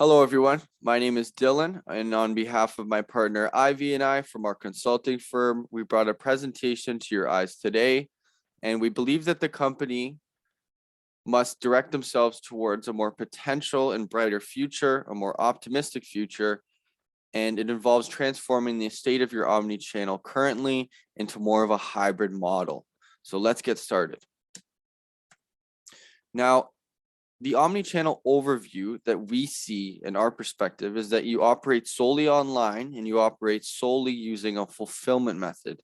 Hello, everyone. My name is Dylan, and on behalf of my partner Ivy and I from our consulting firm, we brought a presentation to your eyes today, and we believe that the company must direct themselves towards a more potential and brighter future, a more optimistic future, and it involves transforming the state of your omni-channel currently into more of a hybrid model. So let's get started. Now, the omni-channel overview that we see in our perspective is that you operate solely online and you operate solely using a fulfillment method.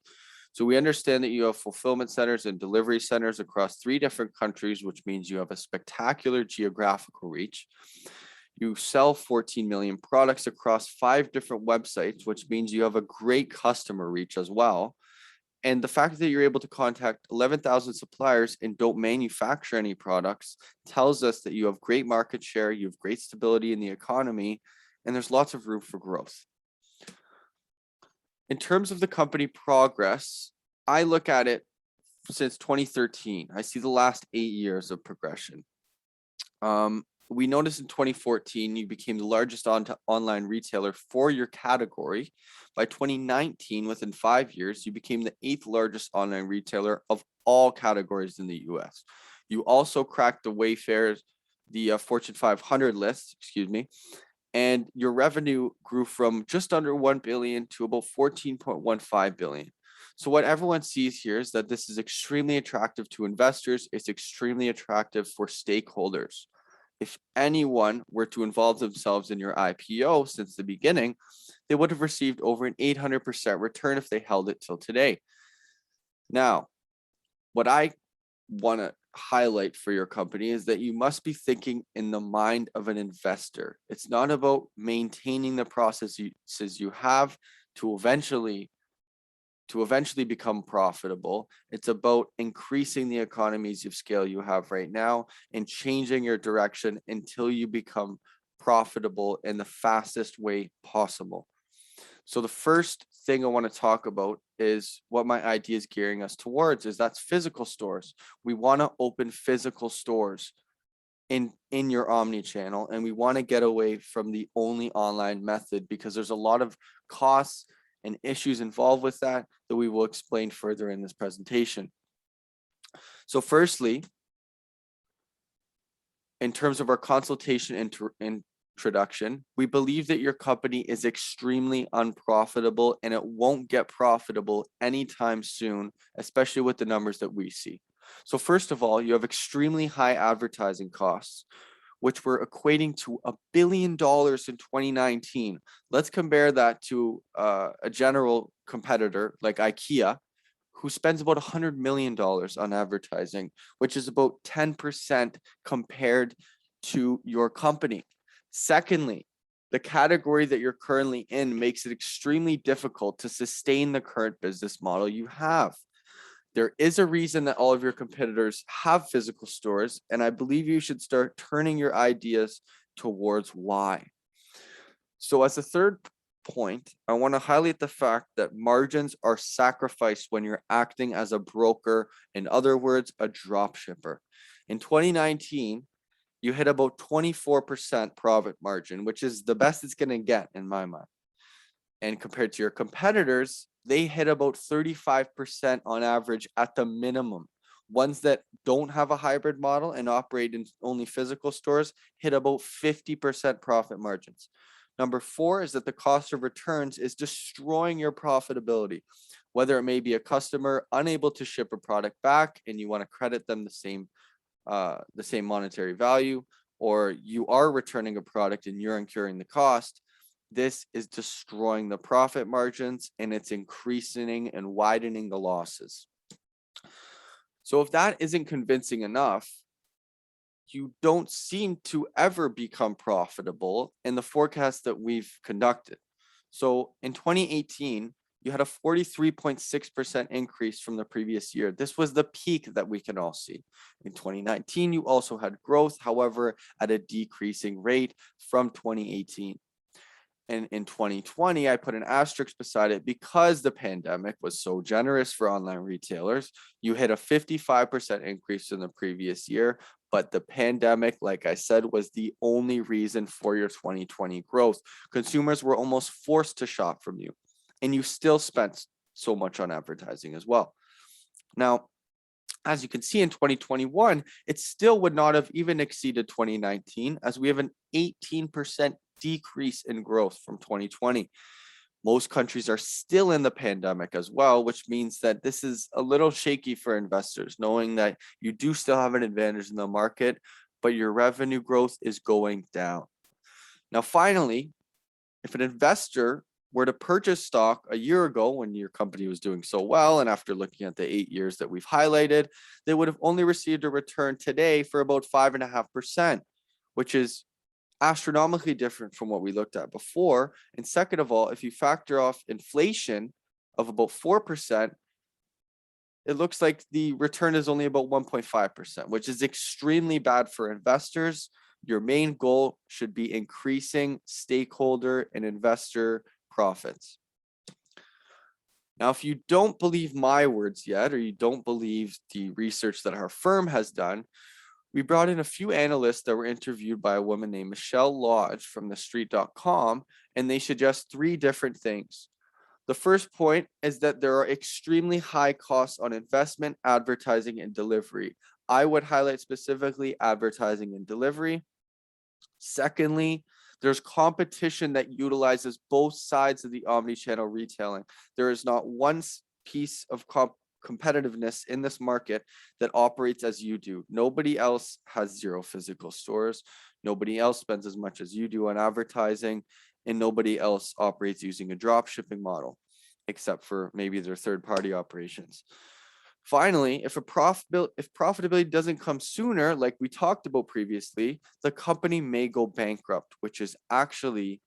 So we understand that you have fulfillment centers and delivery centers across 3 different countries, which means you have a spectacular geographical reach. You sell 14 million products across 5 different websites, which means you have a great customer reach as well. And the fact that you're able to contact 11,000 suppliers and don't manufacture any products tells us that you have great market share, you have great stability in the economy, and there's lots of room for growth. In terms of the company progress, I look at it since 2013. I see the last 8 years of progression. We noticed in 2014, you became the largest online retailer for your category. By 2019, within 5 years, you became the 8th largest online retailer of all categories in the US. You also cracked the Wayfair, the Fortune 500 list, and your revenue grew from just under 1 billion to about 14.15 billion. So what everyone sees here is that this is extremely attractive to investors. It's extremely attractive for stakeholders. If anyone were to involve themselves in your IPO since the beginning, they would have received over an 800% return if they held it till today. Now, what I want to highlight for your company is that you must be thinking in the mind of an investor. It's not about maintaining the processes you have to eventually become profitable. It's about increasing the economies of scale you have right now and changing your direction until you become profitable in the fastest way possible. So the first thing I want to talk about is what my idea is gearing us towards is that's physical stores. We want to open physical stores in your omni-channel, and we want to get away from the only online method because there's a lot of costs and issues involved with that we will explain further in this presentation. So firstly, in terms of our consultation introduction, we believe that your company is extremely unprofitable and it won't get profitable anytime soon, especially with the numbers that we see. So first of all, you have extremely high advertising costs, which were equating to $1 billion in 2019. Let's compare that to a general competitor like IKEA, who spends about $100 million on advertising, which is about 10% compared to your company. Secondly, the category that you're currently in makes it extremely difficult to sustain the current business model you have. There is a reason that all of your competitors have physical stores, and I believe you should start turning your ideas towards why. So as a third point, I want to highlight the fact that margins are sacrificed when you're acting as a broker, in other words, a drop shipper. In 2019, you hit about 24% profit margin, which is the best it's going to get in my mind. And compared to your competitors, they hit about 35% on average at the minimum. Ones that don't have a hybrid model and operate in only physical stores hit about 50% profit margins. Number 4 is that the cost of returns is destroying your profitability, whether it may be a customer unable to ship a product back and you want to credit them the same monetary value, or you are returning a product and you're incurring the cost. This is destroying the profit margins and it's increasing and widening the losses. So if that isn't convincing enough, you don't seem to ever become profitable in the forecast that we've conducted. So in 2018, you had a 43.6% increase from the previous year. This was the peak that we can all see. In 2019, you also had growth, however, at a decreasing rate from 2018. And in 2020, I put an asterisk beside it because the pandemic was so generous for online retailers. You hit a 55% increase in the previous year, But the pandemic, like I said, was the only reason for your 2020 growth. Consumers were almost forced to shop from you, and you still spent so much on advertising as well. Now, as you can see in 2021, it still would not have even exceeded 2019, as we have an 18% decrease in growth from 2020. Most countries are still in the pandemic as well, which means that this is a little shaky for investors, knowing that you do still have an advantage in the market, but your revenue growth is going down. Now, finally, if an investor were to purchase stock a year ago when your company was doing so well, and after looking at the 8 years that we've highlighted, they would have only received a return today for about 5.5%, which is astronomically different from what we looked at before. And second of all, if you factor off inflation of about 4%, it looks like the return is only about 1.5%, which is extremely bad for investors. Your main goal should be increasing stakeholder and investor profits. Now, if you don't believe my words yet, or you don't believe the research that our firm has done, we brought in a few analysts that were interviewed by a woman named Michelle Lodge from thestreet.com, and they suggest 3 different things. The first point is that there are extremely high costs on investment, advertising, and delivery. I would highlight specifically advertising and delivery. Secondly, there's competition that utilizes both sides of the omni-channel retailing. There is not one piece of competitiveness in this market that operates as you do. Nobody else has 0 physical stores. Nobody else spends as much as you do on advertising, and nobody else operates using a drop shipping model, except for maybe their third-party operations. Finally, if profitability doesn't come sooner, like we talked about previously, the company may go bankrupt, which is actually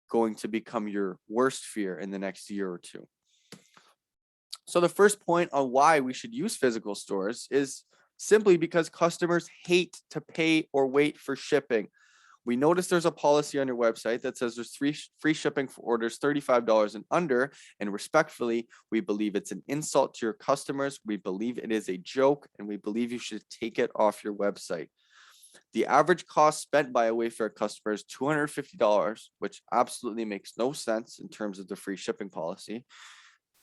going to become your worst fear in the next year or 2. So the first point on why we should use physical stores is simply because customers hate to pay or wait for shipping. We notice there's a policy on your website that says there's free shipping for orders $35 and under, and respectfully, we believe it's an insult to your customers. We believe it is a joke, and we believe you should take it off your website. The average cost spent by a Wayfair customer is $250, which absolutely makes no sense in terms of the free shipping policy.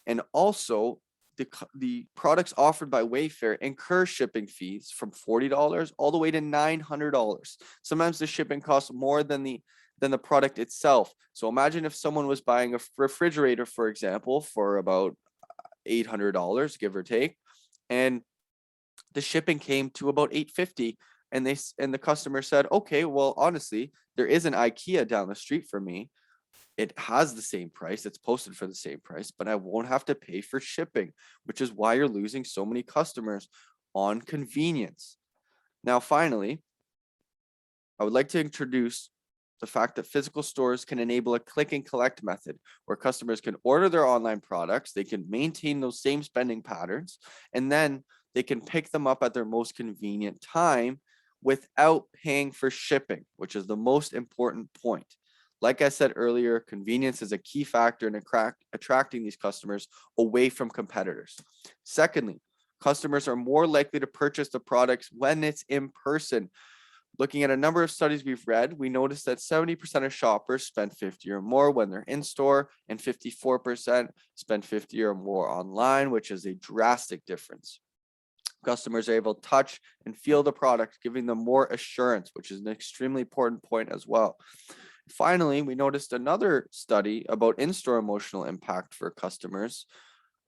And also, the products offered by Wayfair incur shipping fees from $40 all the way to $900. Sometimes the shipping costs more than the product itself. So imagine if someone was buying a refrigerator, for example, for about $800, give or take, and the shipping came to about $850, and the customer said, okay, well, honestly, there is an IKEA down the street from me. It has the same price, it's posted for the same price, but I won't have to pay for shipping, which is why you're losing so many customers on convenience. Now, finally, I would like to introduce the fact that physical stores can enable a click and collect method where customers can order their online products, they can maintain those same spending patterns, and then they can pick them up at their most convenient time without paying for shipping, which is the most important point. Like I said earlier, convenience is a key factor in attracting these customers away from competitors. Secondly, customers are more likely to purchase the products when it's in person. Looking at a number of studies we've read, we noticed that 70% of shoppers spend 50 or more when they're in store, and 54% spend 50 or more online, which is a drastic difference. Customers are able to touch and feel the product, giving them more assurance, which is an extremely important point as well. Finally, we noticed another study about in-store emotional impact for customers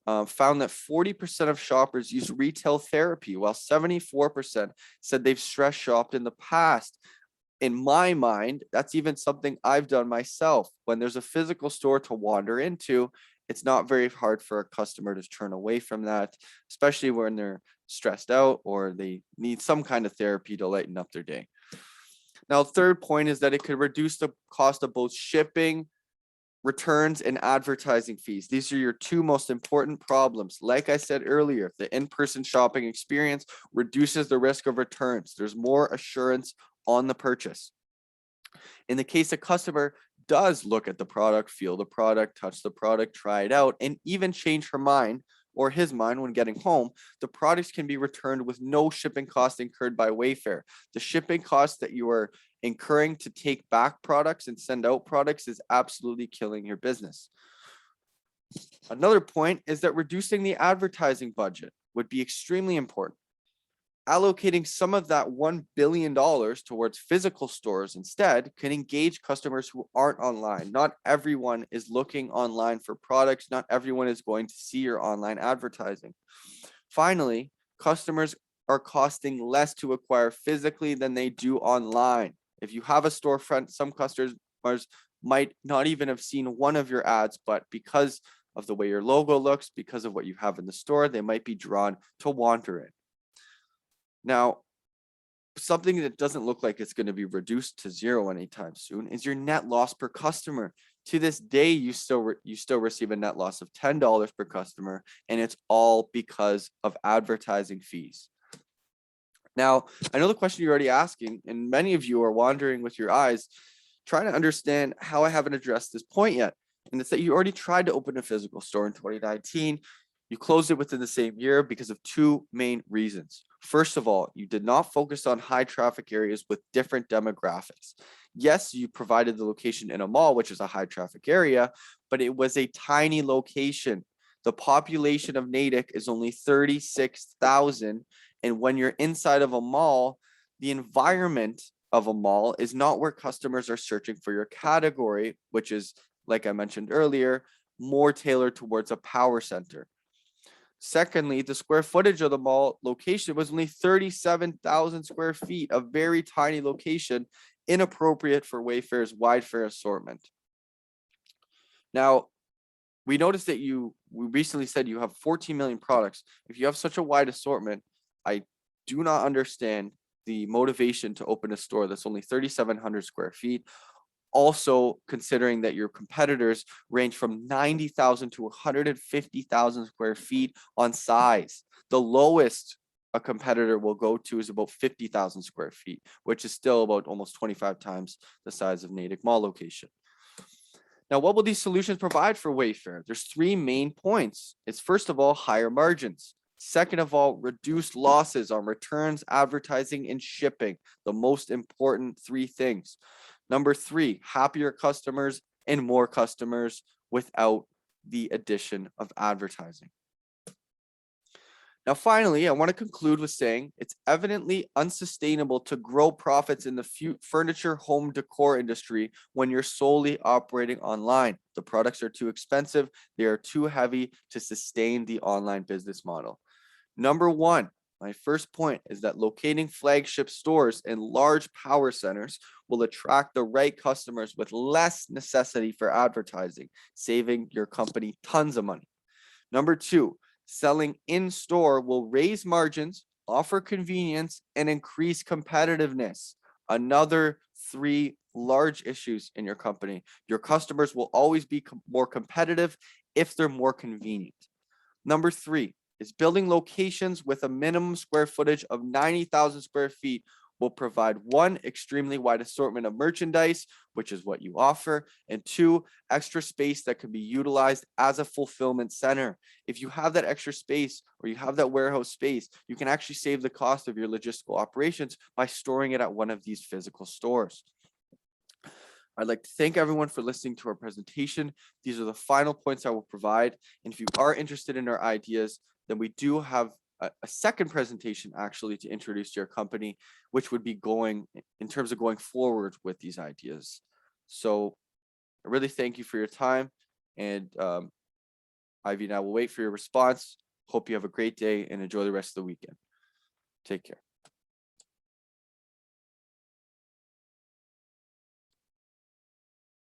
found that 40% of shoppers use retail therapy, while 74% said they've stress shopped in the past. In my mind, that's even something I've done myself. When there's a physical store to wander into, it's not very hard for a customer to turn away from that, especially when they're stressed out or they need some kind of therapy to lighten up their day. Now, third point is that it could reduce the cost of both shipping, returns, and advertising fees. These are your 2 most important problems. Like I said earlier, the in-person shopping experience reduces the risk of returns. There's more assurance on the purchase. In the case a customer does look at the product, feel the product, touch the product, try it out, and even change her mind, or his mind when getting home, the products can be returned with no shipping cost incurred by Wayfair. The shipping cost that you are incurring to take back products and send out products is absolutely killing your business. Another point is that reducing the advertising budget would be extremely important. Allocating some of that $1 billion towards physical stores instead can engage customers who aren't online. Not everyone is looking online for products. Not everyone is going to see your online advertising. Finally, customers are costing less to acquire physically than they do online. If you have a storefront, some customers might not even have seen one of your ads, but because of the way your logo looks, because of what you have in the store, they might be drawn to wander in. Now, something that doesn't look like it's going to be reduced to zero anytime soon is your net loss per customer. To this day, you still receive a net loss of $10 per customer, and it's all because of advertising fees. Now, I know the question you're already asking, and many of you are wandering with your eyes, trying to understand how I haven't addressed this point yet. And it's that you already tried to open a physical store in 2019. You closed it within the same year because of two main reasons. First of all, you did not focus on high traffic areas with different demographics. Yes, you provided the location in a mall, which is a high traffic area, but it was a tiny location. The population of Natick is only 36,000. And when you're inside of a mall, the environment of a mall is not where customers are searching for your category, which is, like I mentioned earlier, more tailored towards a power center. Secondly, the square footage of the mall location was only 37,000 square feet, a very tiny location, inappropriate for Wayfair's wide fair assortment. Now, we noticed that we recently said you have 14 million products. If you have such a wide assortment, I do not understand the motivation to open a store that's only 3,700 square feet. Also, considering that your competitors range from 90,000 to 150,000 square feet on size. The lowest a competitor will go to is about 50,000 square feet, which is still about almost 25 times the size of Natick Mall location. Now, what will these solutions provide for Wayfair? There's three main points. It's first of all, higher margins. Second of all, reduced losses on returns, advertising, and shipping. The most important three things. Number three, happier customers and more customers without the addition of advertising. Now, finally, I want to conclude with saying it's evidently unsustainable to grow profits in the furniture home decor industry when you're solely operating online. The products are too expensive. They are too heavy to sustain the online business model. Number one, my first point is that locating flagship stores in large power centers will attract the right customers with less necessity for advertising, saving your company tons of money. Number two, selling in-store will raise margins, offer convenience, and increase competitiveness. Another three large issues in your company. Your customers will always be more competitive if they're more convenient. Number three is building locations with a minimum square footage of 90,000 square feet will provide one, extremely wide assortment of merchandise, which is what you offer, and two, extra space that can be utilized as a fulfillment center. If you have that extra space or you have that warehouse space, you can actually save the cost of your logistical operations by storing it at one of these physical stores. I'd like to thank everyone for listening to our presentation. These are the final points I will provide. And if you are interested in our ideas, then we do have a second presentation actually to introduce to your company, which would be going in terms of going forward with these ideas. So I really thank you for your time, and Ivy and I will wait for your response. Hope you have a great day and enjoy the rest of the weekend. Take care.